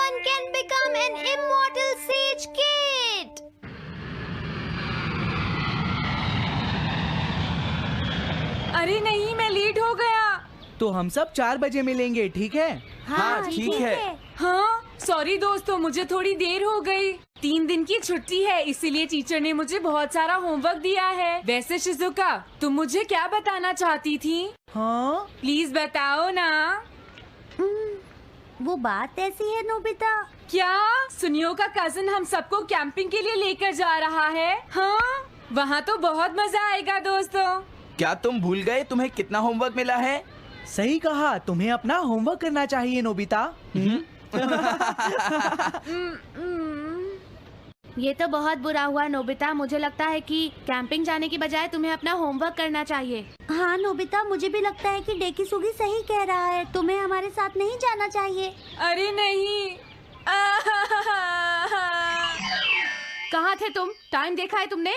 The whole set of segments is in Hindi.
Anyone can become an immortal sage kid. अरे नहीं, मैं लेट हो गया। तो हम सब 4 बजे मिलेंगे, ठीक है? हाँ ठीक है। हाँ सॉरी दोस्तों, मुझे थोड़ी देर हो गई। 3 दिन की छुट्टी है, इसीलिए टीचर ने मुझे बहुत सारा होमवर्क दिया है। वैसे शिजुका, तुम मुझे क्या बताना चाहती थी? हाँ, प्लीज बताओ ना। वो बात ऐसी है नोबिता। क्या सुनियो का कजिन हम सबको कैंपिंग के लिए लेकर जा रहा है? हाँ, वहाँ तो बहुत मजा आएगा दोस्तों। क्या तुम भूल गए तुम्हें कितना होमवर्क मिला है? सही कहा, तुम्हें अपना होमवर्क करना चाहिए नोबिता। ये तो बहुत बुरा हुआ नोबिता। मुझे लगता है कि कैंपिंग जाने की बजाय तुम्हें अपना होमवर्क करना चाहिए। हाँ नोबिता, मुझे भी लगता है कि डेकिसुगी सही कह रहा है। तुम्हें हमारे साथ नहीं जाना चाहिए। अरे नहीं। कहाँ थे तुम? टाइम देखा है तुमने?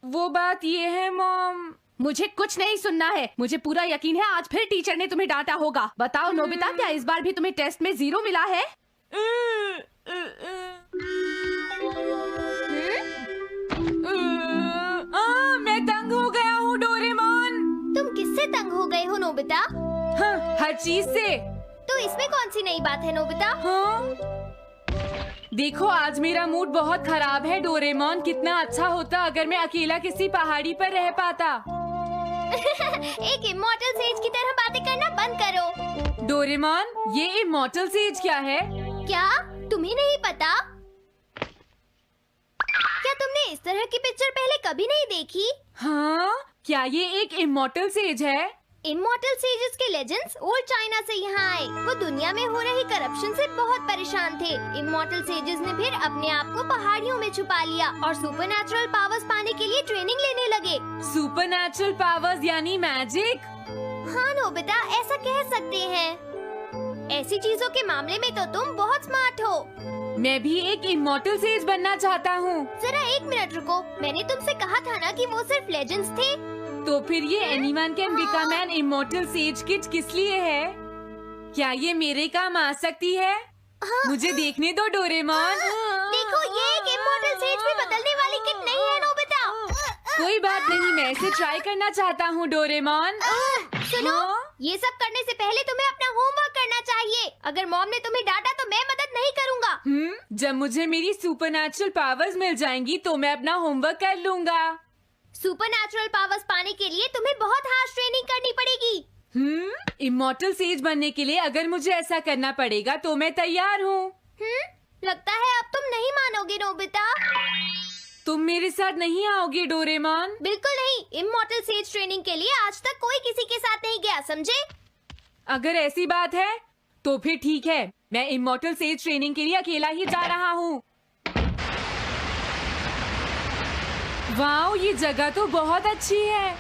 वो बात ये है मॉम। मुझे कुछ नहीं सुनना है। मुझे पूरा यकीन है आज फिर टीचर ने तुम्हें डांटा होगा। बताओ नोबिता, क्या इस बार भी तुम्हें टेस्ट में 0 मिला है? मैं तंग हो गया हूँ डोरेमोन। तुम किससे तंग हो गए हो नोबिता? हाँ, हर चीज से। तो इसमें कौन सी नई बात है नोबिता? हाँ? देखो, आज मेरा मूड बहुत खराब है डोरेमोन। कितना अच्छा होता अगर मैं अकेला किसी पहाड़ी पर रह पाता। एक इमॉर्टल सेज की तरह बातें करना बंद करो। डोरेमोन, ये इमॉर्टल सेज क्या है? क्या तुम्हें नहीं पता? क्या तुमने इस तरह की पिक्चर पहले कभी नहीं देखी? हाँ, क्या ये एक इमॉर्टल सेज है? इमॉर्टल सेजेस के लेजेंड्स ओल्ड चाइना से यहाँ आए। वो दुनिया में हो रही करप्शन से बहुत परेशान थे। इमॉर्टल सेजेस ने फिर अपने आप को पहाड़ियों में छुपा लिया और सुपरनैचुरल पावर्स पाने के लिए ट्रेनिंग लेने लगे। सुपरनैचुरल पावर्स यानी मैजिक? हाँ नोबिता, ऐसा कह सकते हैं। ऐसी चीजों के मामले में तो तुम बहुत स्मार्ट हो। मैं भी एक इमॉर्टल सेज बनना चाहता हूँ। जरा 1 मिनट रुको। मैंने तुमसे कहा था ना कि वो सिर्फ लेजेंड्स थे। तो फिर ये anyone can become an immortal says kid किस लिए है? क्या ये मेरे काम आ सकती है? मुझे देखने दो डोरेमोन। देखो, ये एक इमॉर्टल सेज में बदलने वाली किट नहीं है नोबिता। कोई बात नहीं, मैं इसे ट्राई करना चाहता हूँ डोरेमोन। सुनो, ये सब करने से पहले तुम्हें अपना होमवर्क करना चाहिए। अगर मॉम ने तुम्हें डांटा तो मैं मदद नहीं करूँगा। जब मुझे मेरी सुपरनैचुरल पावर्स मिल जाएंगी तो मैं अपना होमवर्क कर लूँगा। सुपरनैचुरल पावर्स पाने के लिए तुम्हें बहुत हार्श ट्रेनिंग करनी पड़ेगी। इमॉर्टल सेज बनने के लिए अगर मुझे ऐसा करना पड़ेगा तो मैं तैयार हूँ। लगता है अब तुम नहीं मानोगे नोबिता। तुम मेरे साथ नहीं आओगे डोरेमोन? बिल्कुल नहीं। इमॉर्टल सेज ट्रेनिंग के लिए आज तक कोई किसी के साथ नहीं गया, समझे? अगर ऐसी बात है तो फिर ठीक है, मैं इमॉर्टल सेज ट्रेनिंग के लिए अकेला ही जा रहा हूँ। वाओ, ये जगह तो बहुत अच्छी है।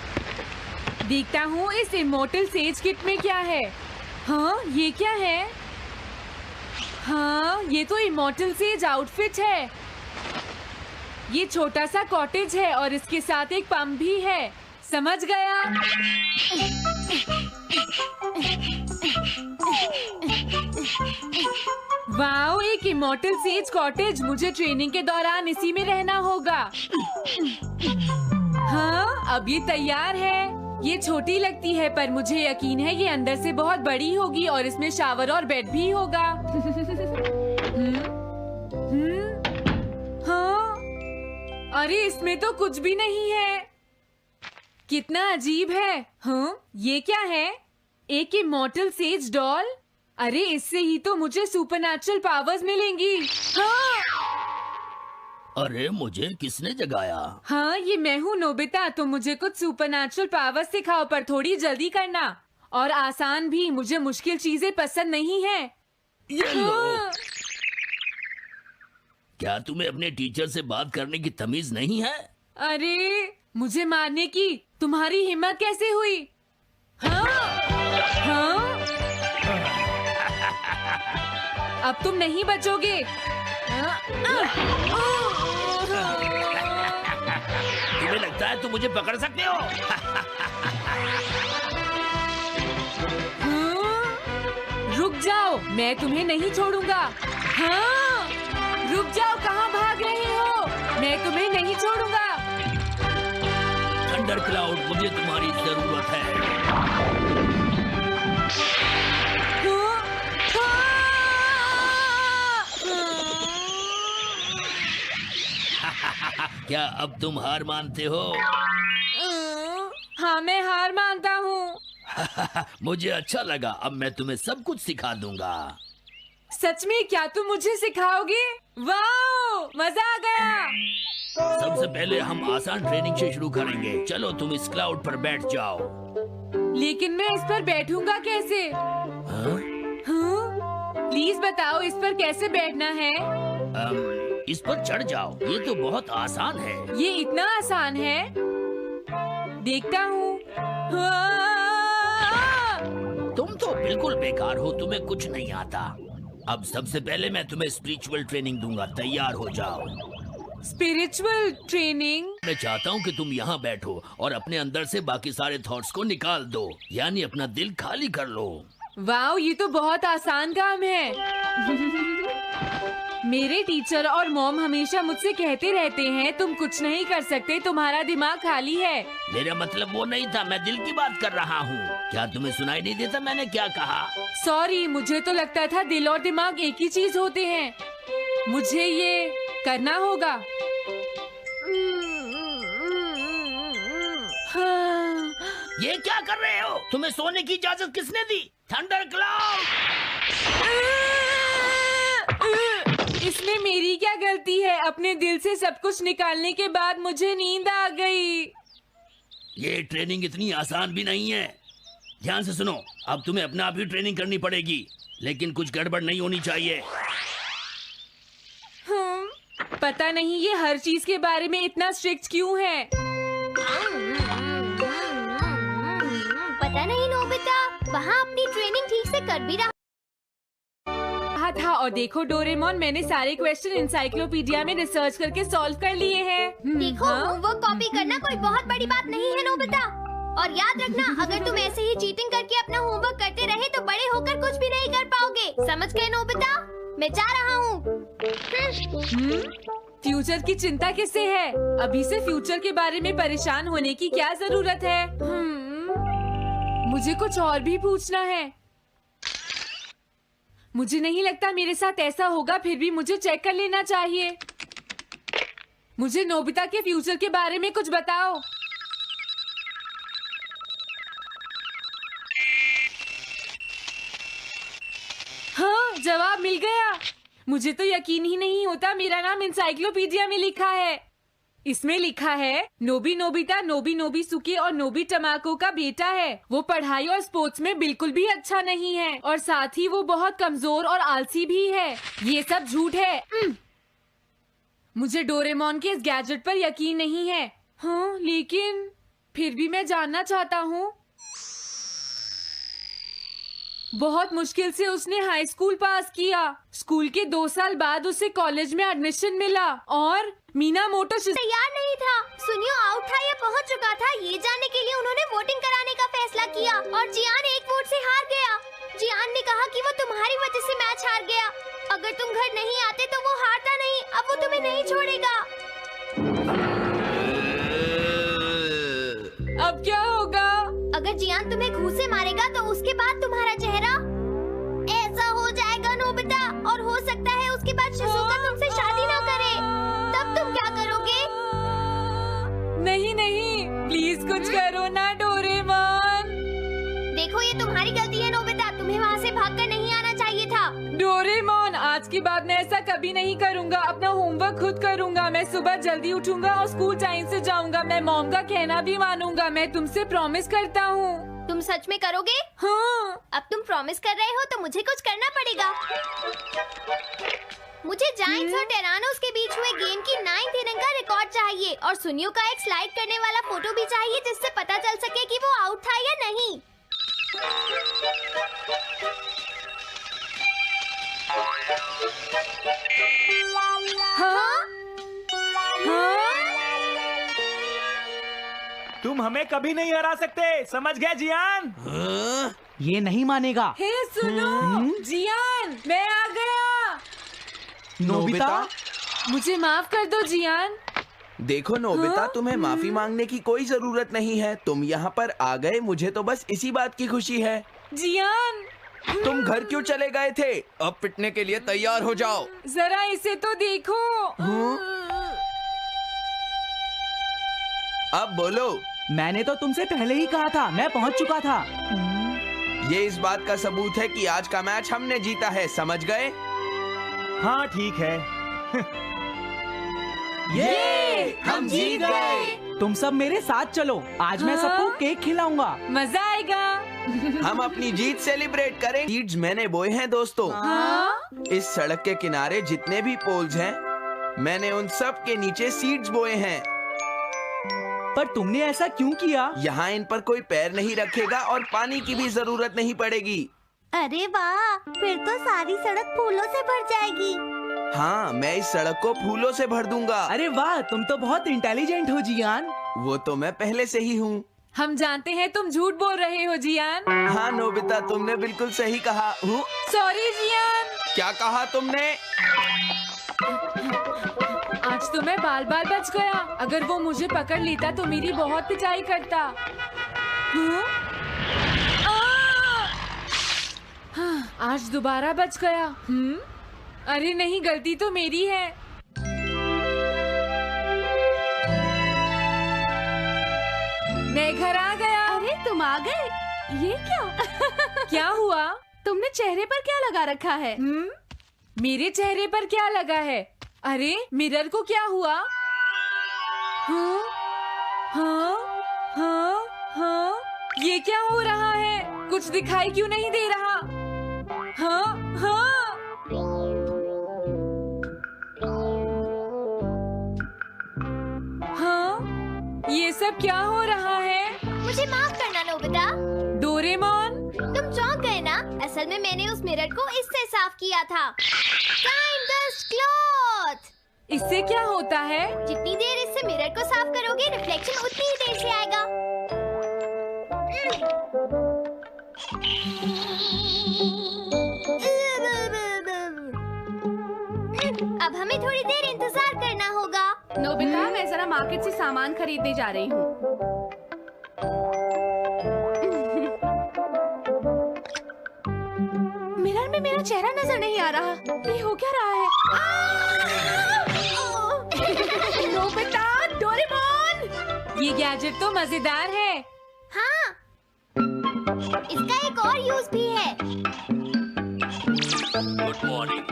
देखता हूँ इस इमॉर्टल सेज किट में क्या है। हाँ, ये क्या है? हाँ, ये तो इमॉर्टल सेज आउटफिट है। ये छोटा सा कॉटेज है और इसके साथ एक पंप भी है। समझ गया। वाओ, एक इमॉर्टल सेज कॉटेज। मुझे ट्रेनिंग के दौरान इसी में रहना होगा। हाँ, अब ये तैयार है। ये छोटी लगती है पर मुझे यकीन है ये अंदर से बहुत बड़ी होगी और इसमें शावर और बेड भी होगा। हाँ, अरे इसमें तो कुछ भी नहीं है। कितना अजीब है। हाँ, ये क्या है? एक इमॉर्टल सेज डॉल। अरे इससे ही तो मुझे सुपरनैचुरल पावर्स मिलेंगी। हाँ! अरे मुझे किसने जगाया? हाँ, ये मैं हूँ नोबिता। तो मुझे कुछ सुपरनैचुरल पावर्स सिखाओ, पर थोड़ी जल्दी करना और आसान भी। मुझे मुश्किल चीजें पसंद नहीं है। ये लो। हाँ। क्या तुम्हें अपने टीचर से बात करने की तमीज नहीं है? अरे मुझे मारने की तुम्हारी हिम्मत कैसे हुई? हाँ? हाँ? अब तुम नहीं बचोगे। तुम्हें लगता है तुम मुझे पकड़ सकते हो? रुक जाओ, मैं तुम्हें नहीं छोड़ूंगा। हाँ, रुक जाओ, कहाँ भाग रहे हो? मैं तुम्हें नहीं छोड़ूंगा। थंडर क्लाउड, मुझे तुम्हारी जरूरत है। क्या अब तुम हार मानते हो? हाँ, मैं हार मानता हूँ। मुझे अच्छा लगा। अब मैं तुम्हें सब कुछ सिखा दूंगा। सच में? क्या तुम मुझे सिखाओगे? वाह, मजा आ गया। सबसे पहले हम आसान ट्रेनिंग से शुरू करेंगे। चलो तुम इस क्लाउड पर बैठ जाओ। लेकिन मैं इस पर बैठूंगा कैसे? हाँ? प्लीज बताओ, इस पर कैसे बैठना है? इस पर चढ़ जाओ। ये तो बहुत आसान है। ये इतना आसान है? देखता हूँ। तुम तो बिल्कुल बेकार हो, तुम्हें कुछ नहीं आता। अब सबसे पहले मैं तुम्हें स्पिरिचुअल ट्रेनिंग दूंगा। तैयार हो जाओ। Spiritual training? मैं चाहता हूँ कि तुम यहाँ बैठो और अपने अंदर से बाकी सारे थॉट्स को निकाल दो, यानी अपना दिल खाली कर लो। वाह, ये तो बहुत आसान काम है। मेरे टीचर और मॉम हमेशा मुझसे कहते रहते हैं, तुम कुछ नहीं कर सकते, तुम्हारा दिमाग खाली है। मेरा मतलब वो नहीं था, मैं दिल की बात कर रहा हूँ। क्या तुम्हें सुनाई नहीं देता मैंने क्या कहा? सॉरी, मुझे तो लगता था दिल और दिमाग एक ही चीज होते हैं। मुझे ये करना होगा। हाँ। ये क्या कर रहे हो? तुम्हें सोने की इजाजत किसने दी? Thunder cloud! इसमें मेरी क्या गलती है? अपने दिल से सब कुछ निकालने के बाद मुझे नींद आ गई। ये ट्रेनिंग इतनी आसान भी नहीं है। ध्यान से सुनो, अब तुम्हें अपने आप ही ट्रेनिंग करनी पड़ेगी, लेकिन कुछ गड़बड़ नहीं होनी चाहिए। पता नहीं ये हर चीज के बारे में इतना स्ट्रिक्ट क्यों है। पता नहीं नोबिता, वहाँ अपनी ट्रेनिंग ठीक से कर भी रहा था। और देखो डोरेमोन, मैंने सारे क्वेश्चन इंसाइक्लोपीडिया में रिसर्च करके सॉल्व कर लिए हैं। देखो, होमवर्क कॉपी करना कोई बहुत बड़ी बात नहीं है नोबिता। और याद रखना, अगर तुम ऐसे ही चीटिंग करके अपना होमवर्क करते रहे तो बड़े होकर कुछ भी नहीं कर पाओगे। समझ गए नोबिता? मैं जा रहा हूँ। फ्यूचर की चिंता किससे है? अभी से फ्यूचर के बारे में परेशान होने की क्या जरूरत है? मुझे कुछ और भी पूछना है। मुझे नहीं लगता मेरे साथ ऐसा होगा, फिर भी मुझे चेक कर लेना चाहिए। मुझे नोबिता के फ्यूचर के बारे में कुछ बताओ। हाँ, जवाब मिल गया। मुझे तो यकीन ही नहीं होता, मेरा नाम इंसाइक्लोपीडिया में लिखा है। इसमें लिखा है, नोबी नोबिता नोबी नोबिसुके और नोबी टमाको का बेटा है। वो पढ़ाई और स्पोर्ट्स में बिल्कुल भी अच्छा नहीं है और साथ ही वो बहुत कमजोर और आलसी भी है। ये सब झूठ है। मुझे डोरेमोन के इस गैजेट पर यकीन नहीं है। हाँ, लेकिन फिर भी मैं जानना चाहता हूँ। बहुत मुश्किल से उसने हाई स्कूल पास किया। स्कूल के 2 साल बाद उसे कॉलेज में एडमिशन मिला और मीनामोटो तैयार नहीं था। सुनियो आउट था या पहुंच चुका था, ये जानने के लिए उन्होंने वोटिंग कराने का फैसला किया और जियान एक वोट से हार गया। जियान ने कहा कि वो तुम्हारी वजह से मैच हार गया। अगर तुम घर नहीं आते तो वो हारता नहीं। अब वो तुम्हें नहीं छोड़ेगा। अब क्या होगा? अगर जियान तुम्हें घूंसे से मारेगा तो उसके बाद तुम्हारा चेहरा ऐसा हो जाएगा नोबिता, और हो सकता है उसके बाद शिज़ुका तुमसे शादी ना करे। तब तुम क्या करोगे? नहीं नहीं, प्लीज कुछ करो ना डोरेमोन। देखो ये तुम्हारी गलती है नोबिता, तुम्हें वहाँ से भागकर नहीं आना चाहिए था। डोरेमोन, आज के बाद मैं ऐसा कभी नहीं करूँगा। अपना होमवर्क खुद करूँगा। मैं सुबह जल्दी उठूंगा और स्कूल टाइम से जाऊँगा। मैं मॉम का कहना भी मानूंगा। मैं तुमसे प्रॉमिस करता हूँ। तुम सच में करोगे? हाँ। अब तुम प्रॉमिस कर रहे हो तो मुझे कुछ करना पड़ेगा। मुझे जायंट्स और टेरानोस के बीच हुए गेम की 9th इनिंग का रिकॉर्ड चाहिए और सुनियो का एक स्लाइड करने वाला फोटो भी चाहिए, जिससे पता चल सके कि वो आउट था या नहीं। हाँ? हाँ? तुम हमें कभी नहीं हरा सकते, समझ गए जियान? हाँ? ये नहीं मानेगा। हे सुनो, जियान, मैं आ गया। नोबिता? मुझे माफ कर दो जियान। देखो नोबिता, हाँ? तुम्हें माफी मांगने की कोई जरूरत नहीं है। तुम यहाँ पर आ गए, मुझे तो बस इसी बात की खुशी है। जियान, तुम घर क्यों चले गए थे? अब पिटने के लिए तैयार हो जाओ। जरा इसे तो देखो। अब बोलो। मैंने तो तुमसे पहले ही कहा था, मैं पहुंच चुका था। ये इस बात का सबूत है कि आज का मैच हमने जीता है, समझ गए? हाँ ठीक है। ये हम जीत गए। तुम सब मेरे साथ चलो, आज मैं हाँ? सबको केक खिलाऊंगा। मजा आएगा। हम अपनी जीत सेलिब्रेट करें। सीड्स मैंने बोए हैं दोस्तों। हाँ? इस सड़क के किनारे जितने भी पोल्स हैं, मैंने उन सब के नीचे सीड्स बोए हैं। पर तुमने ऐसा क्यों किया? यहाँ इन पर कोई पैर नहीं रखेगा और पानी की भी जरूरत नहीं पड़ेगी। अरे वाह, फिर तो सारी सड़क फूलों से भर जाएगी। हाँ, मैं इस सड़क को फूलों से भर दूंगा। अरे वाह, तुम तो बहुत इंटेलिजेंट हो जियान। वो तो मैं पहले से ही हूँ। हम जानते हैं तुम झूठ बोल रहे हो जियान। हाँ नोबिता, तुमने बिल्कुल सही कहा। Sorry Gian. क्या कहा तुमने? आज तो मैं बाल बाल बच गया। अगर वो मुझे पकड़ लेता तो मेरी बहुत पिटाई करता। हाँ? हाँ, आज दोबारा बच गया। अरे नहीं, गलती तो मेरी है। मैं घर आ गया। अरे तुम आ गए, ये क्या? क्या हुआ? तुमने चेहरे पर क्या लगा रखा है? मेरे चेहरे पर क्या लगा है? अरे मिरर को क्या हुआ? हाँ, हाँ, हाँ, हाँ, ये क्या हो रहा है? कुछ दिखाई क्यों नहीं दे रहा? हाँ, हाँ। हाँ, ये सब क्या हो रहा है? मुझे माफ करना नोबिता। डोरेमोन, तुम चौंक गए ना? असल में मैंने उस मिरर को इससे साफ किया था। Time dust cloth. इससे क्या होता है? जितनी देर इससे मिरर को साफ करोगे, रिफ्लेक्शन उतनी ही देर से आएगा। अब हमें थोड़ी देर इंतजार करना होगा। नोबिता, मैं जरा मार्केट से सामान खरीदने जा रही हूँ। मिरर में मेरा चेहरा नजर नहीं आ रहा। ये हो क्या रहा है? Nobita, Doraemon! ये गैजेट तो मजेदार है। हाँ, इसका एक और यूज भी है। Good morning.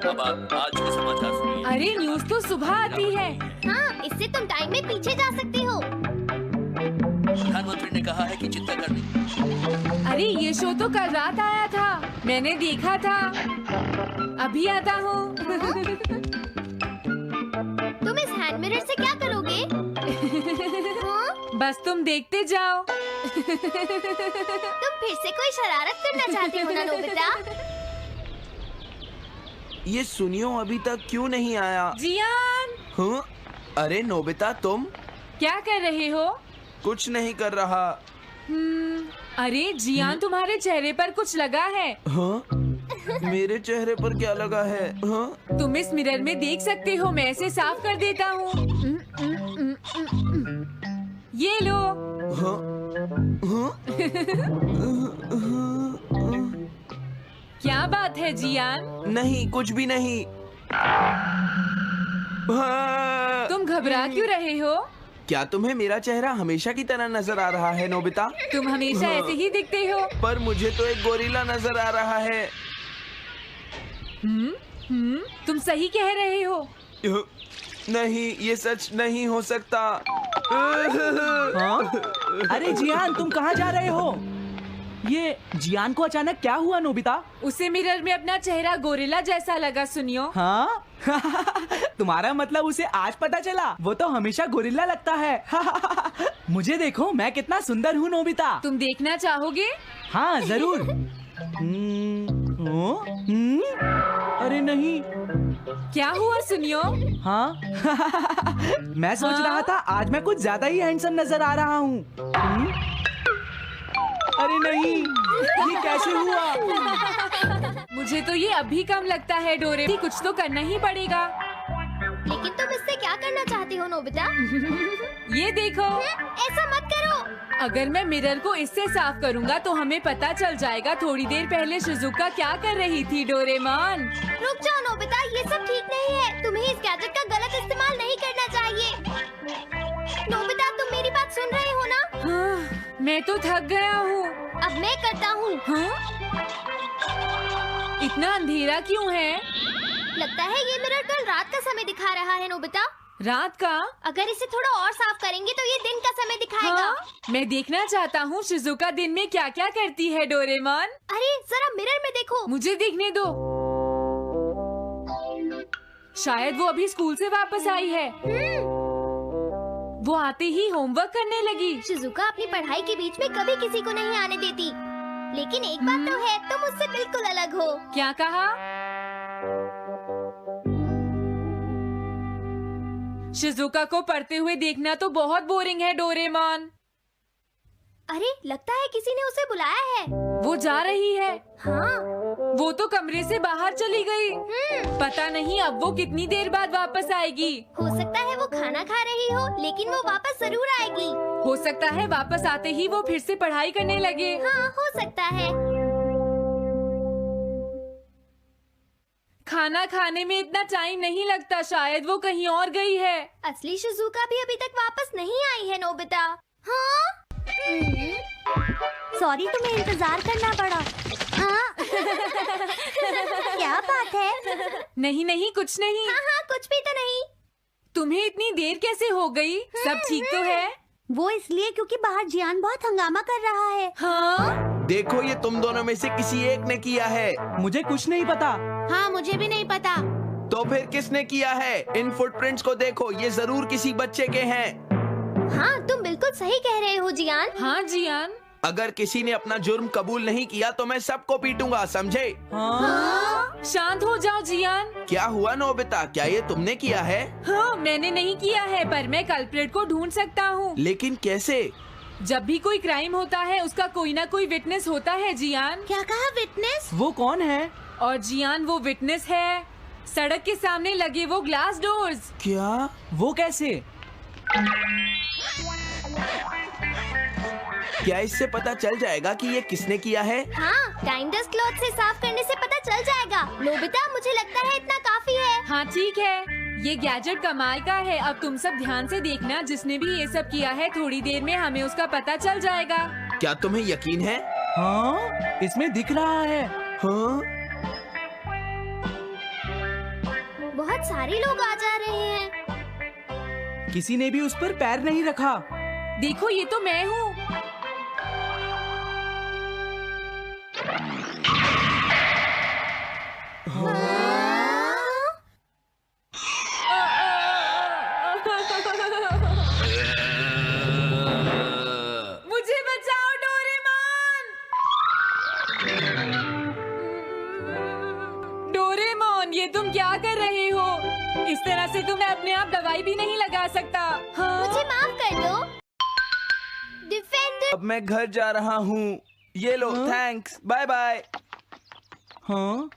अब आप आज के समाचार सुनिए। अरे न्यूज तो सुबह आती है। हाँ, इससे तुम टाइम में पीछे जा सकते हो। प्रधानमंत्री ने कहा है कि चिंता करनी। अरे ये शो तो कल रात आया था, मैंने देखा था। अभी आता हूँ। तुम इस हैंड मिरर से क्या करोगे? हाँ? बस तुम देखते जाओ। तुम फिर से कोई शरारत करना चाहते हो ना नोबिता? ये सुनियो अभी तक क्यों नहीं आया? जियान, हाँ? अरे नोबिता, तुम क्या कर रहे हो? कुछ नहीं कर रहा। अरे जियान, तुम्हारे चेहरे पर कुछ लगा है। हाँ? मेरे चेहरे पर क्या लगा है? हाँ? तुम इस मिरर में देख सकते हो, मैं इसे साफ कर देता हूँ। ये लो। हाँ? हाँ? क्या बात है जियान? नहीं, कुछ भी नहीं। हाँ। तुम घबरा क्यों रहे हो? क्या तुम्हें मेरा चेहरा हमेशा की तरह नजर आ रहा है नोबिता? तुम हमेशा ऐसे ही दिखते हो। पर मुझे तो एक गोरिल्ला नजर आ रहा है। तुम सही कह रहे हो। नहीं, ये सच नहीं हो सकता। हाँ? अरे जियान, तुम कहाँ जा रहे हो? ये जियान को अचानक क्या हुआ नोबिता? उसे मिरर में अपना चेहरा गोरिल्ला जैसा लगा। सुनियो। हाँ? तुम्हारा मतलब उसे आज पता चला? वो तो हमेशा गोरिल्ला लगता है। मुझे देखो, मैं कितना सुंदर हूँ नोबिता। तुम देखना चाहोगे? हाँ जरूर। अरे नहीं। क्या हुआ सुनियो? हाँ? मैं सोच रहा था आज मैं कुछ ज्यादा ही हैंडसम नजर आ रहा हूँ। अरे नहीं, ये कैसे हुआ? मुझे तो ये अभी कम लगता है डोरे, कुछ तो करना ही पड़ेगा। लेकिन तुम इससे क्या करना चाहती हो नोबिता? ये देखो, ऐसा मत करो। अगर मैं मिरर को इससे साफ करूंगा तो हमें पता चल जाएगा थोड़ी देर पहले शिजुका क्या कर रही थी। डोरेमोन रुक जाओ नोबिता, ये सब ठीक नहीं है। तुम्हें इस गैजेट का गलत इस्तेमाल नहीं करना चाहिए। नोबिता, तुम मेरी बात सुन रहे हो ना? हाँ, मैं तो थक गया हूँ। अब मैं करता हूँ। हाँ? इतना अंधेरा क्यों है? लगता है ये मिरर कल रात का समय दिखा रहा है नोबिता। रात का? अगर इसे थोड़ा और साफ करेंगे तो ये दिन का समय दिखाएगा। हाँ? मैं देखना चाहता हूँ शिजुका दिन में क्या क्या करती है। डोरेमोन अरे जरा मिरर में देखो। मुझे देखने दो। शायद वो अभी स्कूल से वापस आई है। वो आते ही होमवर्क करने लगी। शिजुका अपनी पढ़ाई के बीच में कभी किसी को नहीं आने देती। लेकिन एक बात तो है, तुम उससे बिल्कुल अलग हो। क्या कहा? शिजुका को पढ़ते हुए देखना तो बहुत बोरिंग है डोरेमोन। अरे लगता है किसी ने उसे बुलाया है। वो जा रही है। हाँ। वो तो कमरे से बाहर चली गई। पता नहीं अब वो कितनी देर बाद वापस आएगी। हो सकता है वो खाना खा रही हो, लेकिन वो वापस जरूर आएगी। हो सकता है वापस आते ही वो फिर से पढ़ाई करने लगे। हाँ, हो सकता है। खाना खाने में इतना टाइम नहीं लगता, शायद वो कहीं और गई है। असली शिजुका भी अभी तक वापस नहीं आई है नोबिता। हाँ? सॉरी, तुम्हें इंतजार करना पड़ा। हाँ? क्या बात है? नहीं नहीं, कुछ नहीं। हाँ हाँ, कुछ भी तो नहीं। तुम्हें इतनी देर कैसे हो गई? सब ठीक तो है? वो इसलिए क्योंकि बाहर जियान बहुत हंगामा कर रहा है। हाँ? देखो, ये तुम दोनों में से किसी एक ने किया है। मुझे कुछ नहीं पता। हाँ, मुझे भी नहीं पता। तो फिर किसने किया है? इन फुटप्रिंट्स को देखो, ये जरूर किसी बच्चे के हैं। हाँ, तुम बिल्कुल सही कह रहे हो जियान। हाँ जियान। अगर किसी ने अपना जुर्म कबूल नहीं किया तो मैं सबको पीटूंगा, समझे? हाँ? शांत हो जाओ जियान। क्या हुआ नोबिता, क्या ये तुमने किया है? हाँ, मैंने नहीं किया है, पर मैं कल्प्रिट को ढूंढ सकता हूँ। लेकिन कैसे? जब भी कोई क्राइम होता है उसका कोई ना कोई विटनेस होता है जियान। क्या कहा, विटनेस? वो कौन है? और जियान वो विटनेस है। सड़क के सामने लगे वो ग्लास डोर्स। क्या? वो कैसे? क्या इससे पता चल जाएगा कि ये किसने किया है? हाँ, टाइम डस्ट क्लॉथ से साफ करने से पता चल जाएगा। नोबिता, मुझे लगता है इतना काफी है। हाँ ठीक है, ये गैजेट कमाल का है। अब तुम सब ध्यान से देखना, जिसने भी ये सब किया है थोड़ी देर में हमें उसका पता चल जाएगा। क्या तुम्हें यकीन है? हाँ, इसमें दिख रहा है। हाँ? बहुत सारे लोग आ जा रहे हैं। किसी ने भी उस पर पैर नहीं रखा। देखो, ये तो मैं हूँ। मुझे बचाओ डोरेमोन। डोरेमोन, ये तुम क्या कर रहे हो? इस तरह से तो मैं अपने आप दवाई भी नहीं लगा सकता। हाँ? मुझे माफ कर दो। डिफेंडर। अब मैं घर जा रहा हूँ। ये लो, थैंक्स, बाय बाय। हाँ?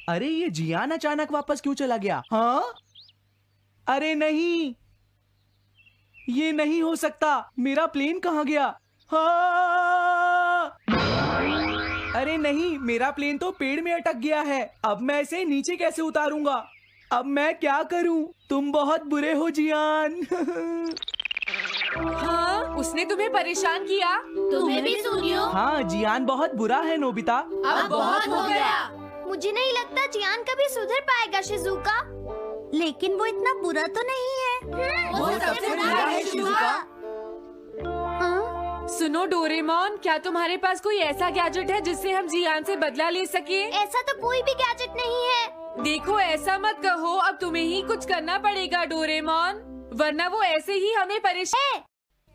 अरे ये जियान अचानक वापस क्यों चला गया? हाँ? अरे नहीं, ये नहीं हो सकता। मेरा प्लेन कहाँ गया? हाँ! अरे नहीं, मेरा प्लेन तो पेड़ में अटक गया है। अब मैं इसे नीचे कैसे उतारूंगा? अब मैं क्या करूं? तुम बहुत बुरे हो जियान। हाँ? उसने तुम्हें परेशान किया? तुम्हें भी सुनियो। हाँ, जियान बहुत बुरा है नोबिता। अब बहुत हो गया। मुझे नहीं लगता जियान कभी सुधर पाएगा शिजुका। लेकिन वो इतना बुरा तो नहीं है। वो सबसे बुरा है शिजुका। हाँ? सुनो डोरेमोन, क्या तुम्हारे पास कोई ऐसा गैजेट है जिससे हम जियान से बदला ले सके? ऐसा तो कोई भी गैजेट नहीं है। देखो, ऐसा मत कहो। अब तुम्हें ही कुछ करना पड़ेगा डोरेमोन, वरना वो ऐसे ही हमें परेशान।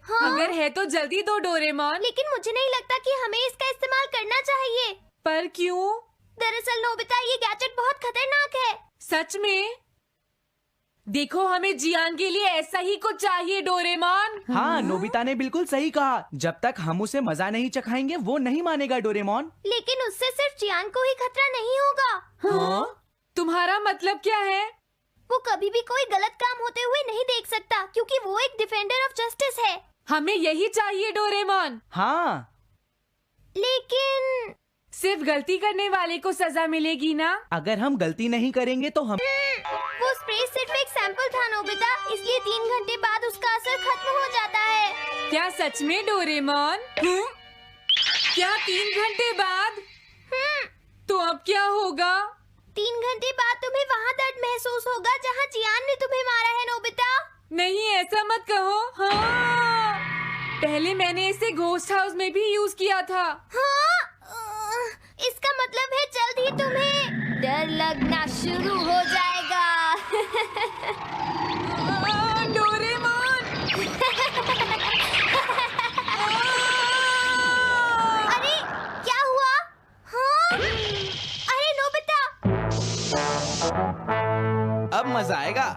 हाँ? अगर है तो जल्दी दो डोरेमोन। लेकिन मुझे नहीं लगता कि हमें इसका इस्तेमाल करना चाहिए। पर क्यों? दरअसल नोबिता, ये गैजेट बहुत खतरनाक है। सच में? देखो, हमें जियान के लिए ऐसा ही कुछ चाहिए डोरेमोन। हाँ, नोबिता ने बिल्कुल सही कहा। जब तक हम उसे मजा नहीं चखाएंगे वो नहीं मानेगा डोरेमोन। लेकिन उससे सिर्फ जियान को ही खतरा नहीं होगा। हाँ? तुम्हारा मतलब क्या है? वो कभी भी कोई गलत काम होते हुए नहीं देख सकता, क्योंकि वो एक डिफेंडर ऑफ जस्टिस है। हमें यही चाहिए डोरेमोन। हाँ, लेकिन सिर्फ गलती करने वाले को सजा मिलेगी ना? अगर हम गलती नहीं करेंगे तो हम वो स्प्रे सिर्फ एक सैंपल था नोबिता, इसलिए 3 घंटे बाद उसका असर खत्म हो जाता है। क्या सच में डोरेमोन? क्या 3 घंटे बाद? तो अब क्या होगा? 3 घंटे बाद तुम्हें वहाँ दर्द महसूस होगा जहाँ जियान ने तुम्हें मारा है नोबिता। नहीं, ऐसा मत कहो। हाँ, पहले मैंने इसे घोस्ट हाउस में भी यूज किया था। हाँ? इसका मतलब है जल्द ही तुम्हें डर लगना शुरू हो जाएगा। डोरेमोन! अरे क्या हुआ? हाँ? अरे नोबिता! अब मजा आएगा।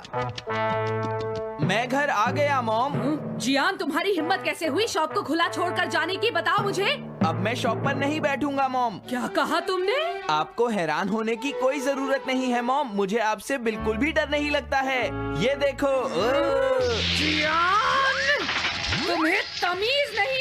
मैं घर आ गया मॉम। जियान, तुम्हारी हिम्मत कैसे हुई शॉप को खुला छोड़कर जाने की? बताओ मुझे। अब मैं शॉप पर नहीं बैठूंगा मॉम। क्या कहा तुमने? आपको हैरान होने की कोई जरूरत नहीं है मॉम, मुझे आपसे बिल्कुल भी डर नहीं लगता है। ये देखो। जियान, तुम्हें तमीज नहीं